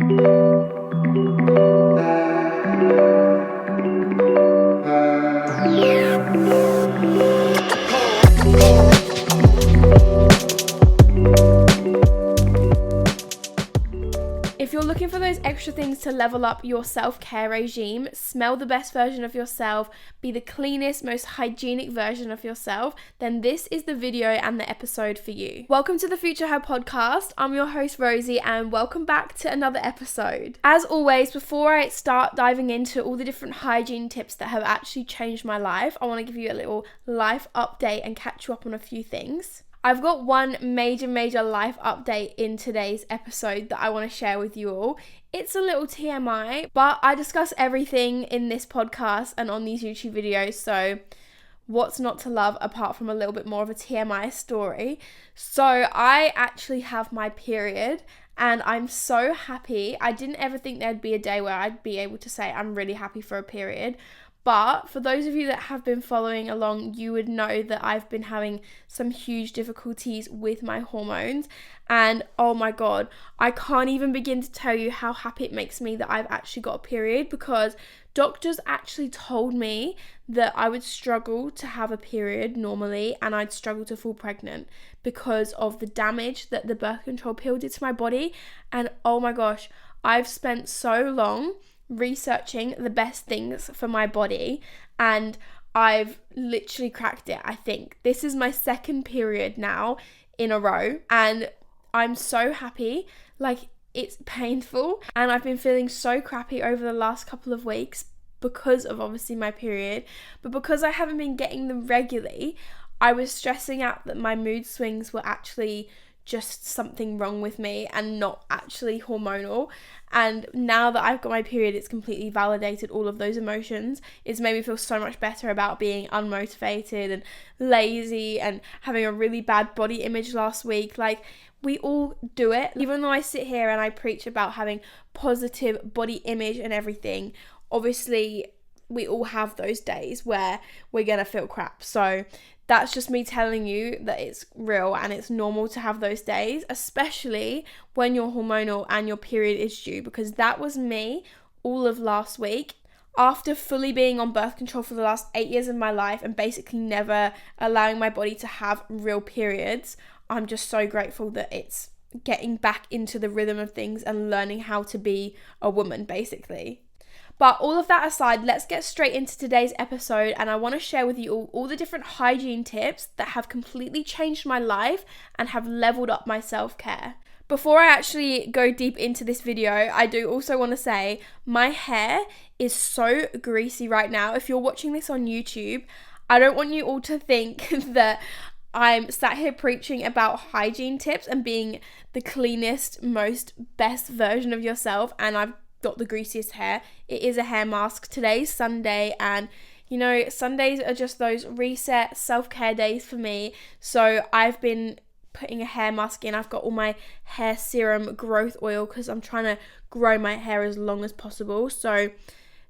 If you're looking for those extra things to level up your self-care regime, smell the best version of yourself, be the cleanest, most hygienic version of yourself, then this is the video and the episode for you. Welcome to the Future Her podcast. I'm your host Rosie and welcome back to another episode. As always, before I start diving into all the different hygiene tips that have actually changed my life, I want to give you a little life update and catch you up on a few things. I've got one major life update in today's episode that I want to share with you all. It's a little TMI, but I discuss everything in this podcast and on these YouTube videos, so what's not to love apart from a little bit more of a TMI story. So I actually have my period and I'm so happy. I didn't ever think there'd be a day where I'd be able to say I'm really happy for a period. But for those of you that have been following along, you would know that I've been having some huge difficulties with my hormones. And oh my God, I can't even begin to tell you how happy it makes me that I've actually got a period, because doctors actually told me that I would struggle to have a period normally and I'd struggle to fall pregnant because of the damage that the birth control pill did to my body. And oh my gosh, I've spent so long researching the best things for my body and I've literally cracked it. I think this is my second period now in a row and I'm so happy. Like, it's painful and I've been feeling so crappy over the last couple of weeks because of obviously my period, but because I haven't been getting them regularly, I was stressing out that my mood swings were actually just something wrong with me and not actually hormonal. And now that I've got my period, it's completely validated all of those emotions. It's made me feel so much better about being unmotivated and lazy and having a really bad body image last week. Like, we all do it. Even though I sit here and I preach about having positive body image and everything, obviously we all have those days where we're gonna feel crap. So that's just me telling you that it's real and it's normal to have those days, especially when you're hormonal and your period is due, because that was me all of last week. After fully being on birth control for the last 8 years of my life and basically never allowing my body to have real periods, I'm just so grateful that it's getting back into the rhythm of things and learning how to be a woman, basically. But all of that aside, let's get straight into today's episode, and I want to share with you all the different hygiene tips that have completely changed my life and have leveled up my self-care. Before I actually go deep into this video, I do also want to say my hair is so greasy right now. If you're watching this on YouTube, I don't want you all to think that I'm sat here preaching about hygiene tips and being the cleanest, most best version of yourself, and I've got the greasiest hair. It is a hair mask. Today's Sunday, and you know, Sundays are just those reset self-care days for me. So I've been putting a hair mask in. I've got all my hair serum growth oil because I'm trying to grow my hair as long as possible. So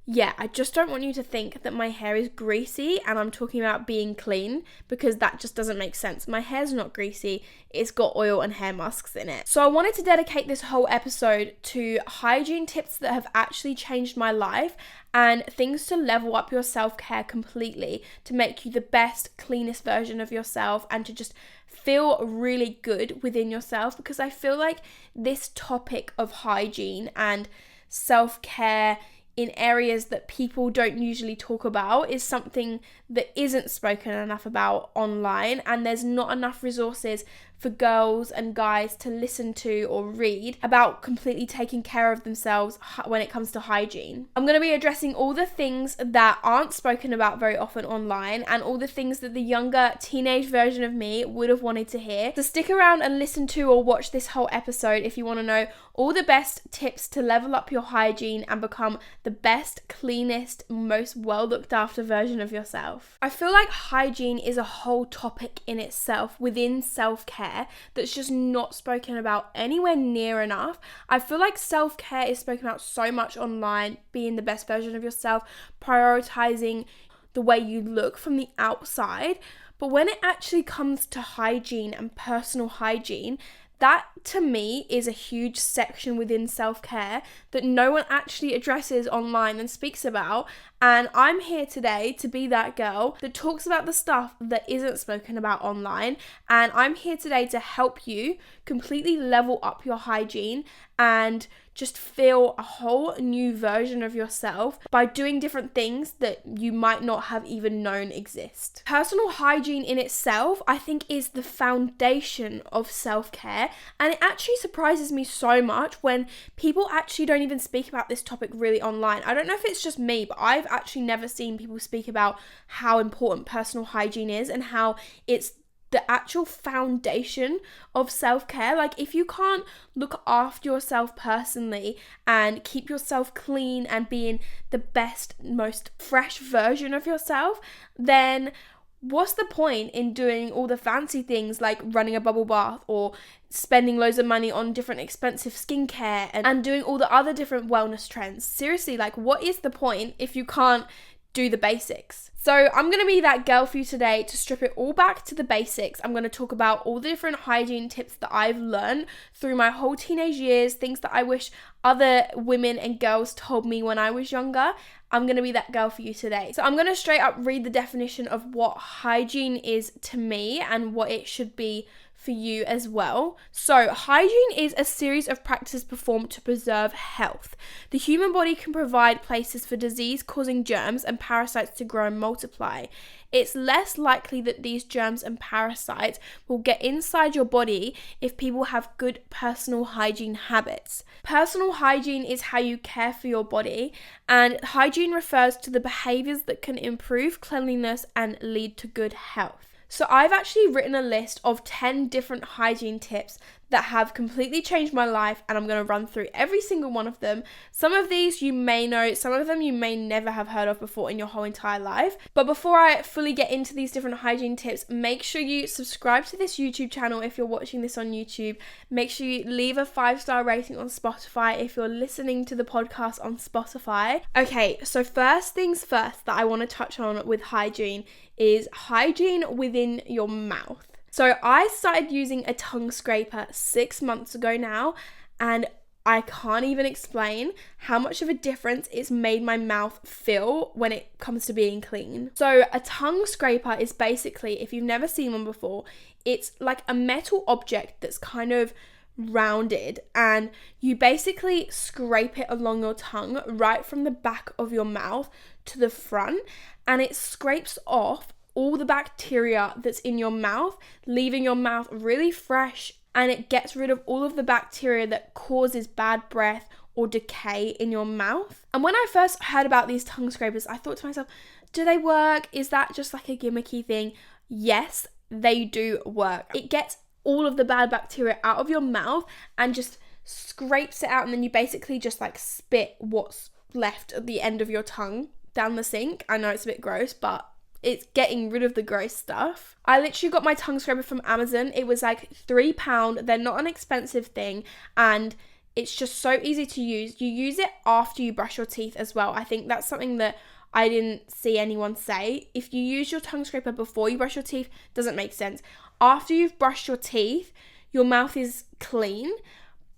yeah, I just don't want you to think that my hair is greasy and I'm talking about being clean, because that just doesn't make sense. My hair's not greasy, it's got oil and hair masks in it. So I wanted to dedicate this whole episode to hygiene tips that have actually changed my life and things to level up your self-care completely, to make you the best, cleanest version of yourself and to just feel really good within yourself, because I feel like this topic of hygiene and self-care in areas that people don't usually talk about is something that isn't spoken enough about online, and there's not enough resources for girls and guys to listen to or read about completely taking care of themselves when it comes to hygiene. I'm going to be addressing all the things that aren't spoken about very often online and all the things that the younger teenage version of me would have wanted to hear. So stick around and listen to or watch this whole episode if you want to know all the best tips to level up your hygiene and become the best, cleanest, most well looked after version of yourself. I feel like hygiene is a whole topic in itself within self-care that's just not spoken about anywhere near enough. I feel like self-care is spoken about so much online, being the best version of yourself, prioritizing the way you look from the outside. But when it actually comes to hygiene and personal hygiene, That to me is a huge section within self-care that no one actually addresses online and speaks about. And I'm here today to be that girl that talks about the stuff that isn't spoken about online. And I'm here today to help you completely level up your hygiene and just feel a whole new version of yourself by doing different things that you might not have even known exist. Personal hygiene in itself, I think, is the foundation of self-care, and it actually surprises me so much when people actually don't even speak about this topic really online. I don't know if it's just me, but I've actually never seen people speak about how important personal hygiene is and how it's the actual foundation of self-care. Like, if you can't look after yourself personally and keep yourself clean and being the best, most fresh version of yourself, then what's the point in doing all the fancy things like running a bubble bath or spending loads of money on different expensive skincare and doing all the other different wellness trends? Seriously, like, what is the point if you can't do the basics? So I'm going to be that girl for you today to strip it all back to the basics. I'm going to talk about all the different hygiene tips that I've learned through my whole teenage years, things that I wish other women and girls told me when I was younger. I'm going to be that girl for you today. So I'm going to straight up read the definition of what hygiene is to me and what it should be for you as well. So hygiene is a series of practices performed to preserve health. The human body can provide places for disease-causing germs and parasites to grow and multiply. It's less likely that these germs and parasites will get inside your body if people have good personal hygiene habits. Personal hygiene is how you care for your body, and hygiene refers to the behaviors that can improve cleanliness and lead to good health. So I've actually written a list of 10 different hygiene tips that have completely changed my life, and I'm going to run through every single one of them. Some of these you may know, some of them you may never have heard of before in your whole entire life. But before I fully get into these different hygiene tips, make sure you subscribe to this YouTube channel if you're watching this on YouTube. Make sure you leave a 5-star rating on Spotify if you're listening to the podcast on Spotify. Okay, so first things first that I want to touch on with hygiene is hygiene within your mouth. So I started using a tongue scraper 6 months ago now, and I can't even explain how much of a difference it's made my mouth feel when it comes to being clean. So a tongue scraper is basically, if you've never seen one before, it's like a metal object that's kind of rounded, and you basically scrape it along your tongue right from the back of your mouth to the front, and it scrapes off all the bacteria that's in your mouth, leaving your mouth really fresh, and it gets rid of all of the bacteria that causes bad breath or decay in your mouth. And when I first heard about these tongue scrapers, I thought to myself, do they work? Is that just like a gimmicky thing? Yes, they do work. It gets all of the bad bacteria out of your mouth and just scrapes it out, and then you basically just like spit what's left at the end of your tongue down the sink. I know it's a bit gross, but it's getting rid of the gross stuff. I literally got my tongue scraper from Amazon. It was like £3. They're not an expensive thing, and it's just so easy to use. You use it after you brush your teeth as well. I think that's something that I didn't see anyone say. If you use your tongue scraper before you brush your teeth, doesn't make sense. After you've brushed your teeth, your mouth is clean,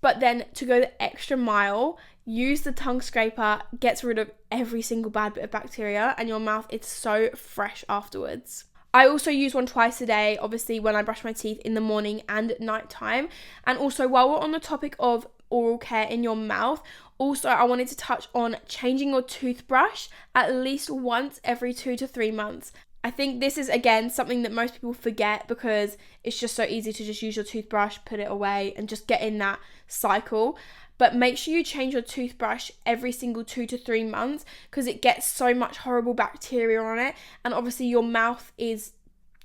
but then to go the extra mile, use the tongue scraper, gets rid of every single bad bit of bacteria, and your mouth is so fresh afterwards. I also use one twice a day, obviously when I brush my teeth in the morning and at night time. And also, while we're on the topic of oral care in your mouth, also I wanted to touch on changing your toothbrush at least once every 2 to 3 months. I think this is, again, something that most people forget because it's just so easy to just use your toothbrush, put it away, and just get in that cycle. But make sure you change your toothbrush every single 2 to 3 months because it gets so much horrible bacteria on it. And obviously your mouth is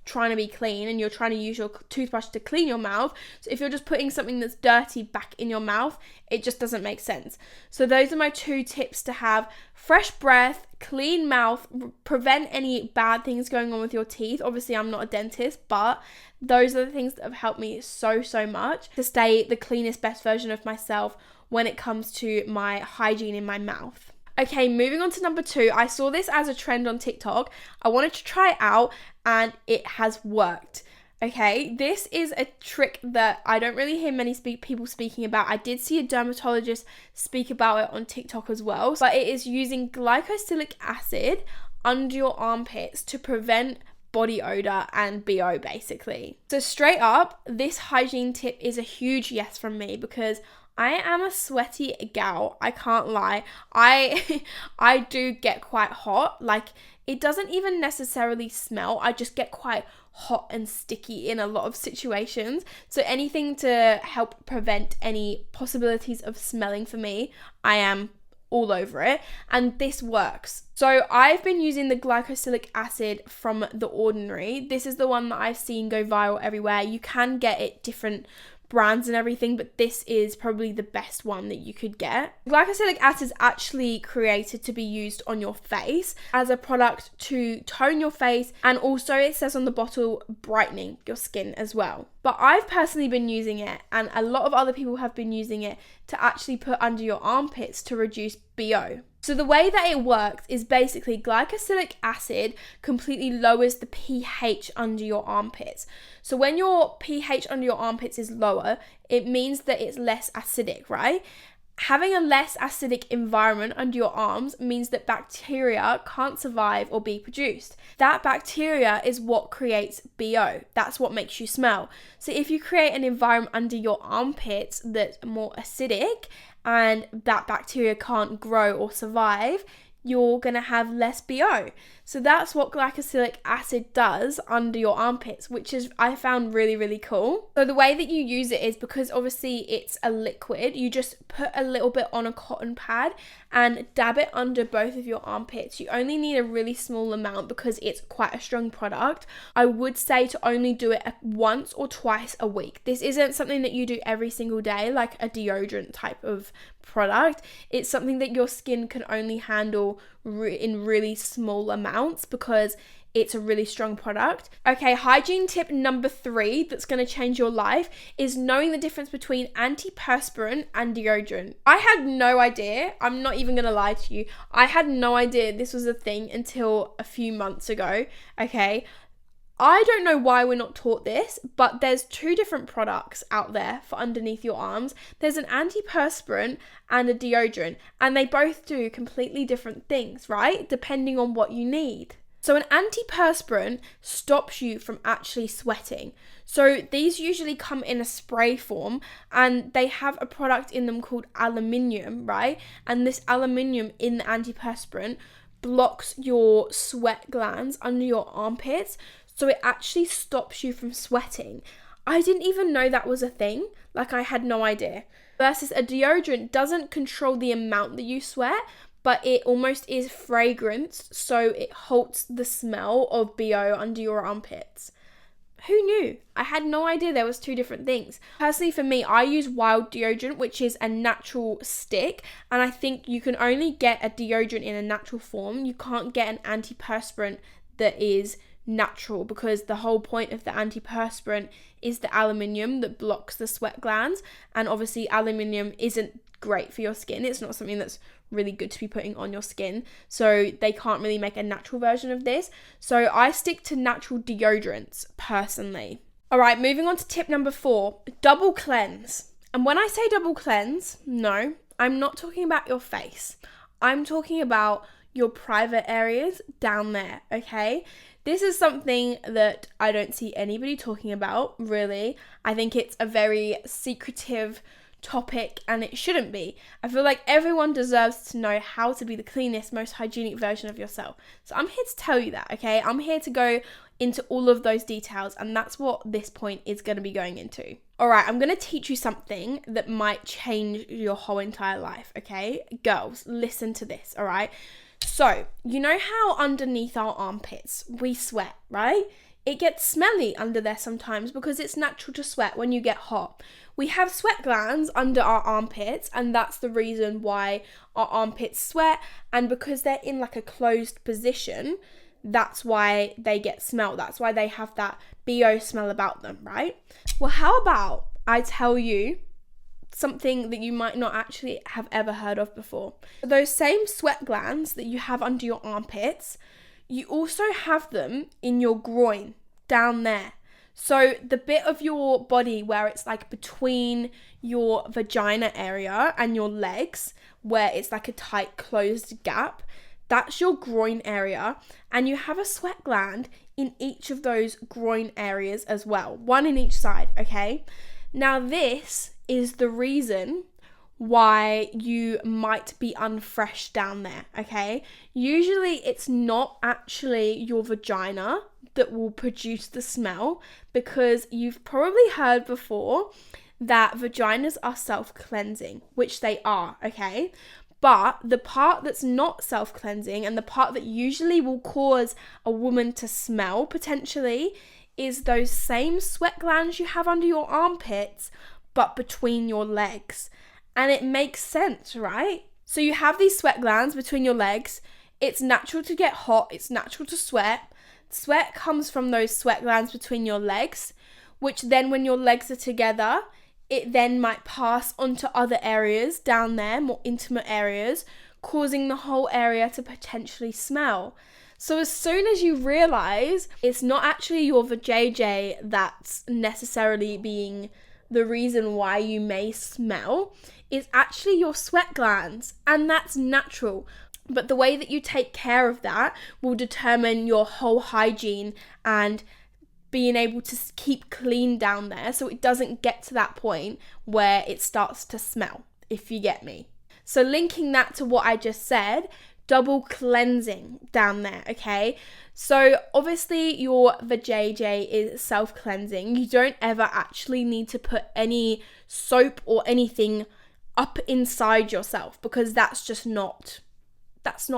trying to be clean and you're trying to use your toothbrush to clean your mouth. So if you're just putting something that's dirty back in your mouth, it just doesn't make sense. So those are my 2 tips to have: fresh breath, clean mouth, prevent any bad things going on with your teeth. Obviously I'm not a dentist, but those are the things that have helped me so much to stay the cleanest, best version of myself when it comes to my hygiene in my mouth. Okay, moving on to number 2. I saw this as a trend on TikTok. I wanted to try it out and it has worked. Okay, this is a trick that I don't really hear many people speaking about. I did see a dermatologist speak about it on TikTok as well, but it is using glycolic acid under your armpits to prevent body odor and BO basically. So straight up, this hygiene tip is a huge yes from me because I am a sweaty gal. I can't lie. I do get quite hot. Like, it doesn't even necessarily smell. I just get quite hot and sticky in a lot of situations. So anything to help prevent any possibilities of smelling for me, I am all over it, and this works. So I've been using the glycolic acid from The Ordinary. This is the one that I've seen go viral everywhere. You can get it different brands and everything, but this is probably the best one that you could get. Glycolic acid is actually created to be used on your face as a product to tone your face, and also it says on the bottle brightening your skin as well. But I've personally been using it, and a lot of other people have been using it to actually put under your armpits to reduce BO. So the way that it works is basically glycolic acid completely lowers the pH under your armpits. So when your pH under your armpits is lower, it means that it's less acidic, right? Having a less acidic environment under your arms means that bacteria can't survive or be produced. That bacteria is what creates BO. That's what makes you smell. So if you create an environment under your armpits that's more acidic and that bacteria can't grow or survive, you're going to have less BO. So that's what glycolic acid does under your armpits, which is, I found really, really cool. So the way that you use it is, because obviously it's a liquid, you just put a little bit on a cotton pad and dab it under both of your armpits. You only need a really small amount because it's quite a strong product. I would say to only do it once or twice a week. This isn't something that you do every single day like a deodorant type of product. It's something that your skin can only handle in really small amounts because it's a really strong product. Okay, hygiene tip number 3 that's going to change your life is knowing the difference between antiperspirant and deodorant. I had no idea. I'm not even going to lie to you. I had no idea this was a thing until a few months ago. Okay, I don't know why we're not taught this, but there's 2 different products out there for underneath your arms. There's an antiperspirant and a deodorant, and they both do completely different things, right? Depending on what you need. So an antiperspirant stops you from actually sweating. So these usually come in a spray form, and they have a product in them called aluminium, right? And this aluminium in the antiperspirant blocks your sweat glands under your armpits. So it actually stops you from sweating. I didn't even know that was a thing. Like, I had no idea. Versus a deodorant doesn't control the amount that you sweat, but it almost is fragrance, so it halts the smell of BO under your armpits. Who knew? I had no idea there was 2 different things. Personally, for me, I use Wild deodorant, which is a natural stick, and I think you can only get a deodorant in a natural form. You can't get an antiperspirant that is natural, because the whole point of the antiperspirant is the aluminium that blocks the sweat glands, and obviously aluminium isn't great for your skin. It's not something that's really good to be putting on your skin, so they can't really make a natural version of this. So I stick to natural deodorants personally. Alright, moving on to tip number 4, double cleanse. And when I say double cleanse, no, I'm not talking about your face. I'm talking about your private areas down there, okay? This is something that I don't see anybody talking about, really. I think it's a very secretive topic, and it shouldn't be. I feel like everyone deserves to know how to be the cleanest, most hygienic version of yourself. So I'm here to tell you that, okay? I'm here to go into all of those details, and that's what this point is going to be going into. Alright, I'm going to teach you something that might change your whole entire life, okay? Girls, listen to this, alright? So, you know how underneath our armpits we sweat, right? It gets smelly under there sometimes because it's natural to sweat when you get hot. We have sweat glands under our armpits, and that's the reason why our armpits sweat, and because they're in like a closed position, that's why they get smelled. That's why they have that BO smell about them, right? Well, how about I tell you something that you might not actually have ever heard of before. Those same sweat glands that you have under your armpits, you also have them in your groin, down there. So the bit of your body where it's like between your vagina area and your legs, where it's like a tight closed gap, that's your groin area. And you have a sweat gland in each of those groin areas as well, one in each side, okay? Now this is the reason why you might be unfresh down there, okay? Usually it's not actually your vagina that will produce the smell, because you've probably heard before that vaginas are self-cleansing, which they are, okay? But the part that's not self-cleansing, and the part that usually will cause a woman to smell potentially, is those same sweat glands you have under your armpits, but between your legs. And it makes sense, right? So you have these sweat glands between your legs. It's natural to get hot. It's natural to sweat. Sweat comes from those sweat glands between your legs, which then when your legs are together, it then might pass onto other areas down there, more intimate areas, causing the whole area to potentially smell. So as soon as you realize it's not actually your vajayjay that's necessarily being the reason why you may smell, it's actually your sweat glands, and that's natural. But the way that you take care of that will determine your whole hygiene and being able to keep clean down there, so it doesn't get to that point where it starts to smell, if you get me. So linking that to what I just said, double cleansing down there, okay? So obviously your vajayjay is self-cleansing. You don't ever actually need to put any soap or anything up inside yourself, because that's not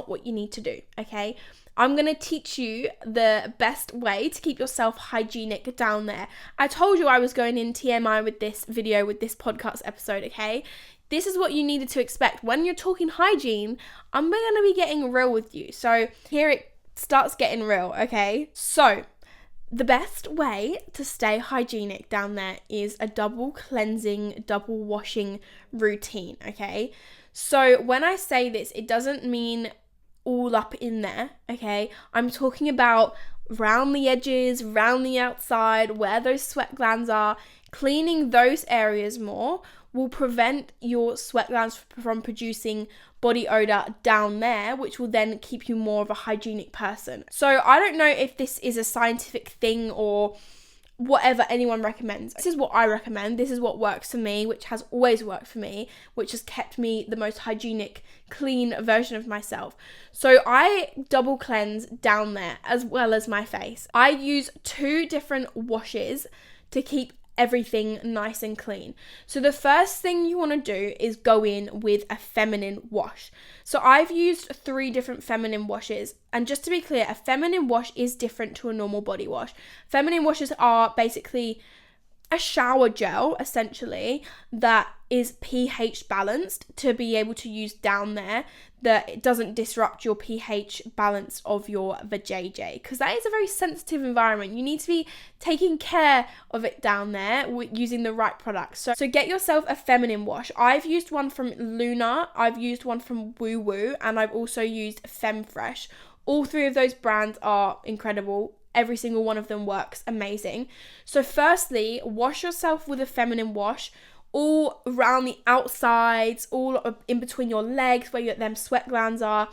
what you need to do, okay? I'm going to teach you the best way to keep yourself hygienic down there. I told you I was going in TMI with this video, with this podcast episode, okay? This is what you needed to expect. When you're talking hygiene, I'm going to be getting real with you. So here it starts getting real, okay? So the best way to stay hygienic down there is a double cleansing, double washing routine, okay? So when I say this, it doesn't mean all up in there, okay? I'm talking about round the edges, round the outside, where those sweat glands are. Cleaning those areas more will prevent your sweat glands from producing body odor down there, which will then keep you more of a hygienic person. So I don't know if this is a scientific thing or whatever anyone recommends. This is what I recommend. This is what works for me, which has always worked for me, which has kept me the most hygienic, clean version of myself. So I double cleanse down there as well as my face. I use 2 different washes to keep everything nice and clean. So the first thing you want to do is go in with a feminine wash. So I've used 3 different feminine washes, and just to be clear, a feminine wash is different to a normal body wash. Feminine washes are basically a shower gel, essentially, that is pH balanced to be able to use down there, that it doesn't disrupt your pH balance of your vajayjay, because that is a very sensitive environment. You need to be taking care of it down there using the right products. So get yourself a feminine wash. I've used one from Luna, I've used one from Woo Woo, and I've also used Femfresh. All 3 of those brands are incredible. Every single one of them works amazing. So firstly, wash yourself with a feminine wash all around the outsides, all in between your legs where them sweat glands are.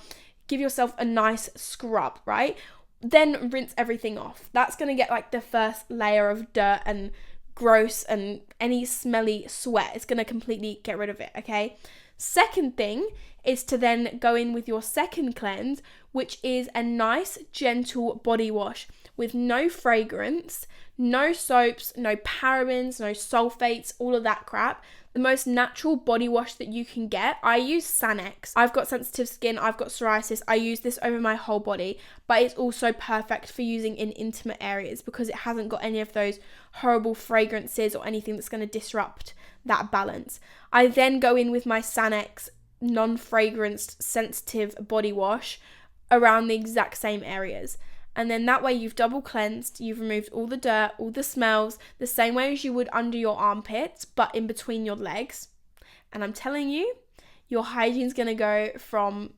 Give yourself a nice scrub, right? Then rinse everything off. That's going to get like the first layer of dirt and gross and any smelly sweat. It's going to completely get rid of it, okay? Second thing is to then go in with your second cleanse, which is a nice gentle body wash with no fragrance, no soaps, no parabens, no sulfates, all of that crap. The most natural body wash that you can get. I use Sanex. I've got sensitive skin, I've got psoriasis. I use this over my whole body, but it's also perfect for using in intimate areas because it hasn't got any of those horrible fragrances or anything that's going to disrupt that balance. I then go in with my Sanex non-fragranced sensitive body wash around the exact same areas. And then that way you've double cleansed, you've removed all the dirt, all the smells, the same way as you would under your armpits, but in between your legs. And I'm telling you, your hygiene's going to go from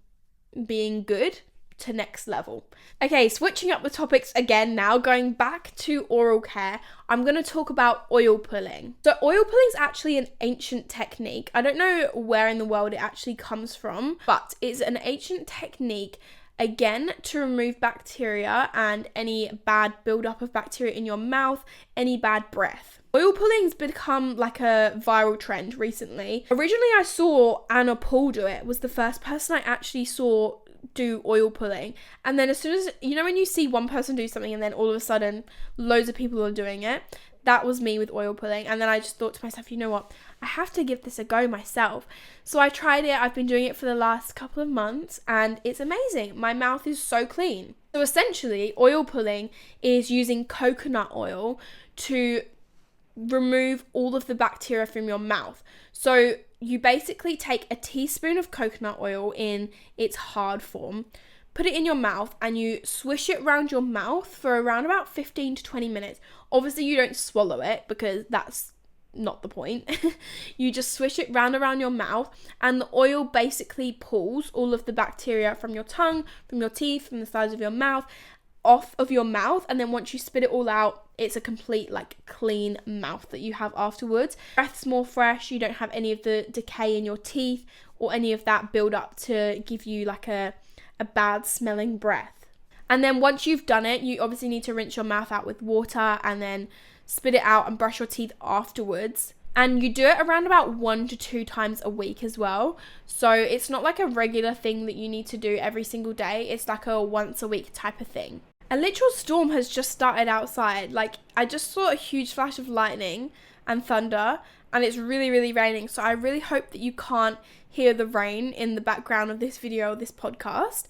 being good to next level. Okay, switching up the topics again now, going back to oral care, I'm going to talk about oil pulling. So oil pulling is actually an ancient technique. I don't know where in the world it actually comes from, but it's an ancient technique, again, to remove bacteria and any bad buildup of bacteria in your mouth, any bad breath. Oil pulling's become like a viral trend recently. Originally, I saw Anna Paul do it. Was the first person I actually saw do oil pulling. And then as soon as, you know when you see one person do something and then all of a sudden loads of people are doing it? That was me with oil pulling. And then I just thought to myself, you know what? I have to give this a go myself. So I tried it. I've been doing it for the last couple of months and it's amazing. My mouth is so clean. So essentially, oil pulling is using coconut oil to remove all of the bacteria from your mouth. So you basically take a teaspoon of coconut oil in its hard form, put it in your mouth, and you swish it around your mouth for around about 15 to 20 minutes. Obviously, you don't swallow it because that's not the point. You just swish it round around your mouth, and the oil basically pulls all of the bacteria from your tongue, from your teeth, from the sides of your mouth, off of your mouth, and then once you spit it all out, it's a complete like clean mouth that you have afterwards. Breath's more fresh, you don't have any of the decay in your teeth or any of that build up to give you like a bad smelling breath. And then once you've done it, you obviously need to rinse your mouth out with water and then spit it out and brush your teeth afterwards. And you do it around about 1 to 2 times a week as well. So it's not like a regular thing that you need to do every single day. It's like a once a week type of thing. A literal storm has just started outside. Like, I just saw a huge flash of lightning and thunder, and it's really, really raining. So I really hope that you can't hear the rain in the background of this video or this podcast.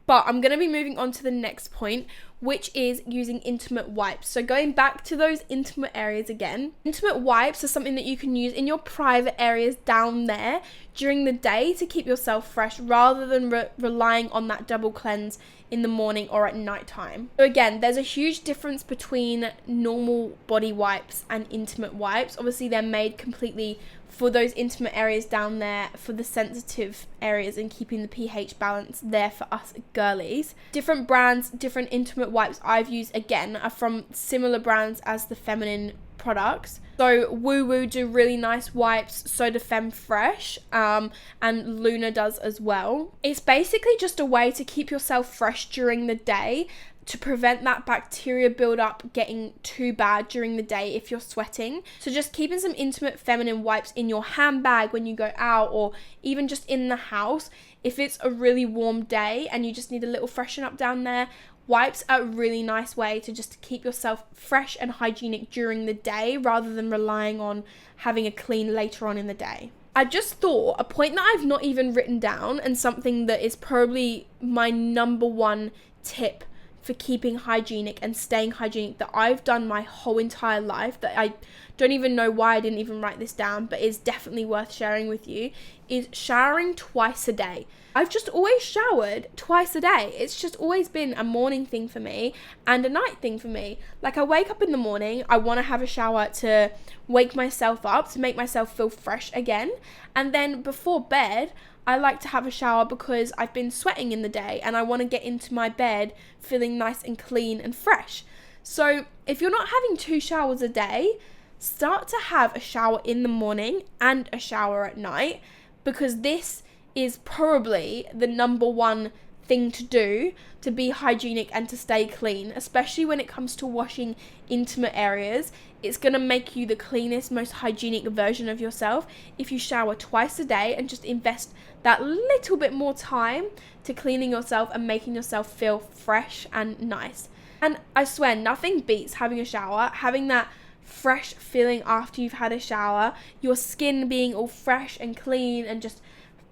But I'm going to be moving on to the next point, which is using intimate wipes. So going back to those intimate areas again, intimate wipes are something that you can use in your private areas down there during the day to keep yourself fresh rather than relying on that double cleanse in the morning or at night time. So again, there's a huge difference between normal body wipes and intimate wipes. Obviously, they're made completely for those intimate areas down there, for the sensitive areas, and keeping the pH balance there for us girlies. Different brands, different intimate wipes I've used, again, are from similar brands as the feminine products. So Woo Woo do really nice wipes, so do Femme Fresh, and Luna does as well. It's basically just a way to keep yourself fresh during the day, to prevent that bacteria buildup getting too bad during the day if you're sweating. So just keeping some intimate feminine wipes in your handbag when you go out, or even just in the house if it's a really warm day and you just need a little freshen up down there. Wipes are a really nice way to just keep yourself fresh and hygienic during the day rather than relying on having a clean later on in the day. I just thought a point that I've not even written down, and something that is probably my number one tip for keeping hygienic and staying hygienic that I've done my whole entire life, that I don't even know why I didn't even write this down, but is definitely worth sharing with you, is showering twice a day. I've just always showered twice a day. It's just always been a morning thing for me and a night thing for me. Like, I wake up in the morning, I want to have a shower to wake myself up, to make myself feel fresh again. And then before bed, I like to have a shower because I've been sweating in the day and I want to get into my bed feeling nice and clean and fresh. So if you're not having 2 showers a day, start to have a shower in the morning and a shower at night, because this is probably the number one thing to do to be hygienic and to stay clean, especially when it comes to washing intimate areas. It's going to make you the cleanest, most hygienic version of yourself if you shower twice a day and just invest that little bit more time to cleaning yourself and making yourself feel fresh and nice. And I swear, nothing beats having a shower, having that fresh feeling after you've had a shower, your skin being all fresh and clean and just,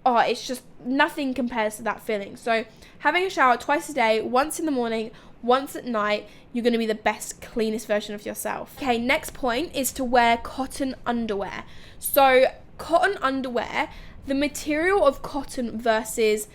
oh, it's just nothing compares to that feeling. So having a shower twice a day, once in the morning, once at night, you're going to be the best, cleanest version of yourself. Okay, next point is to wear cotton underwear. So cotton underwear, the material of cotton versus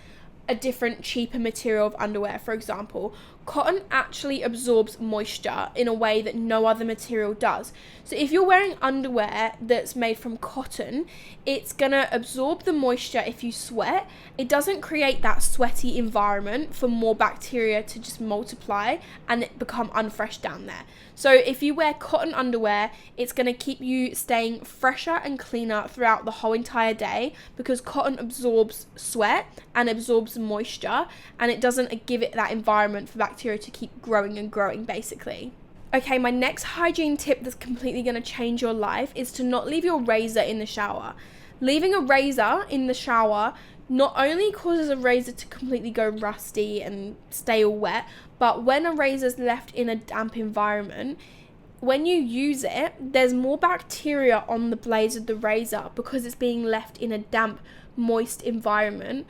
a different cheaper material of underwear. For example, cotton actually absorbs moisture in a way that no other material does. So if you're wearing underwear that's made from cotton, it's gonna absorb the moisture if you sweat. It doesn't create that sweaty environment for more bacteria to just multiply and it become unfresh down there. So if you wear cotton underwear, it's going to keep you staying fresher and cleaner throughout the whole entire day, because cotton absorbs sweat and absorbs moisture, and it doesn't give it that environment for bacteria to keep growing and growing, basically. Okay, my next hygiene tip that's completely going to change your life is to not leave your razor in the shower. Leaving a razor in the shower not only causes a razor to completely go rusty and stay all wet, but when a razor's left in a damp environment, when you use it, there's more bacteria on the blades of the razor because it's being left in a damp, moist environment.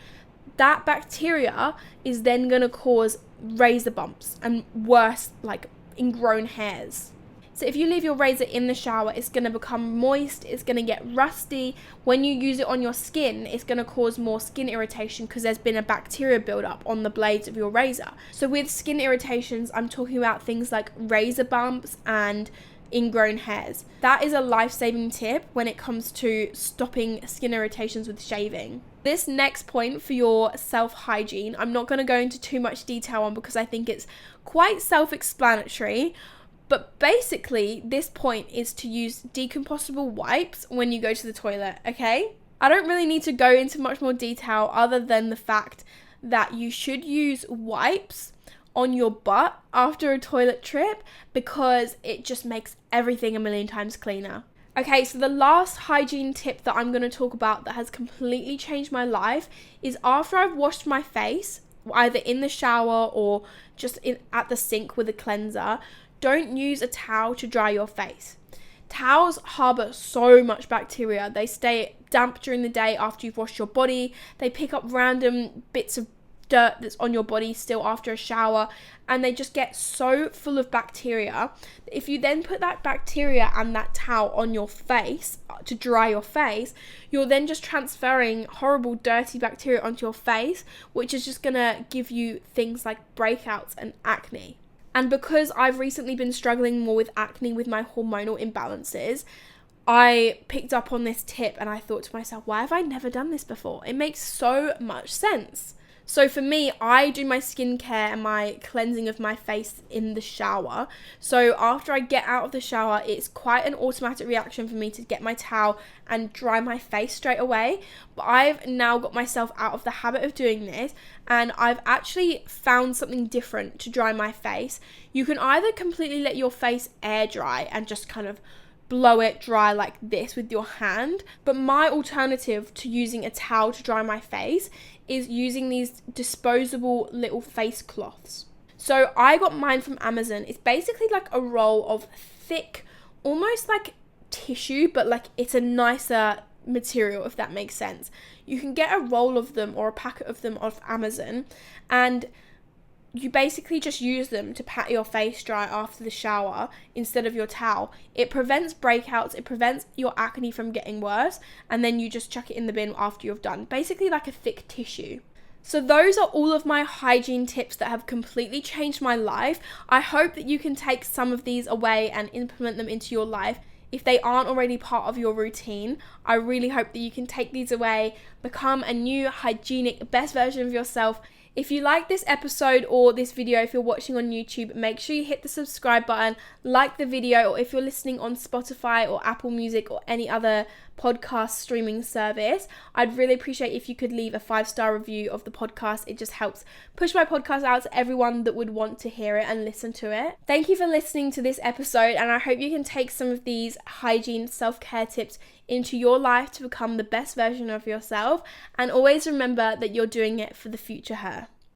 That bacteria is then going to cause razor bumps and worse, like ingrown hairs. So if you leave your razor in the shower, it's going to become moist, it's going to get rusty. When you use it on your skin, it's going to cause more skin irritation because there's been a bacteria buildup on the blades of your razor. So with skin irritations, I'm talking about things like razor bumps and ingrown hairs. That is a life-saving tip when it comes to stopping skin irritations with shaving. This next point for your self-hygiene, I'm not going to go into too much detail on because I think it's quite self-explanatory. But basically, this point is to use decompostable wipes when you go to the toilet, okay? I don't really need to go into much more detail other than the fact that you should use wipes on your butt after a toilet trip because it just makes everything a million times cleaner. Okay, so the last hygiene tip that I'm going to talk about that has completely changed my life is after I've washed my face, either in the shower or just at the sink with a cleanser, don't use a towel to dry your face. Towels harbour so much bacteria. They stay damp during the day after you've washed your body. They pick up random bits of dirt that's on your body still after a shower, and they just get so full of bacteria. If you then put that bacteria and that towel on your face to dry your face, you're then just transferring horrible dirty bacteria onto your face, which is just gonna give you things like breakouts and acne. And because I've recently been struggling more with acne with my hormonal imbalances, I picked up on this tip and I thought to myself, why have I never done this before? It makes so much sense. So for me, I do my skincare and my cleansing of my face in the shower. So after I get out of the shower, it's quite an automatic reaction for me to get my towel and dry my face straight away. But I've now got myself out of the habit of doing this, and I've actually found something different to dry my face. You can either completely let your face air dry and just kind of blow it dry like this with your hand, but my alternative to using a towel to dry my face is using these disposable little face cloths. So I got mine from Amazon. It's basically like a roll of thick, almost like tissue, but like it's a nicer material, if that makes sense. You can get a roll of them or a packet of them off Amazon, and you basically just use them to pat your face dry after the shower instead of your towel. It prevents breakouts, it prevents your acne from getting worse, and then you just chuck it in the bin after you've done. Basically like a thick tissue. So those are all of my hygiene tips that have completely changed my life. I hope that you can take some of these away and implement them into your life. If they aren't already part of your routine, I really hope that you can take these away, become a new hygienic best version of yourself. If you like this episode or this video, if you're watching on YouTube, make sure you hit the subscribe button, like the video, or if you're listening on Spotify or Apple Music or any other podcast streaming service, I'd really appreciate if you could leave a 5-star review of the podcast. It just helps push my podcast out to everyone that would want to hear it and listen to it. Thank you for listening to this episode, and I hope you can take some of these hygiene self-care tips into your life to become the best version of yourself, and always remember that you're doing it for the future her.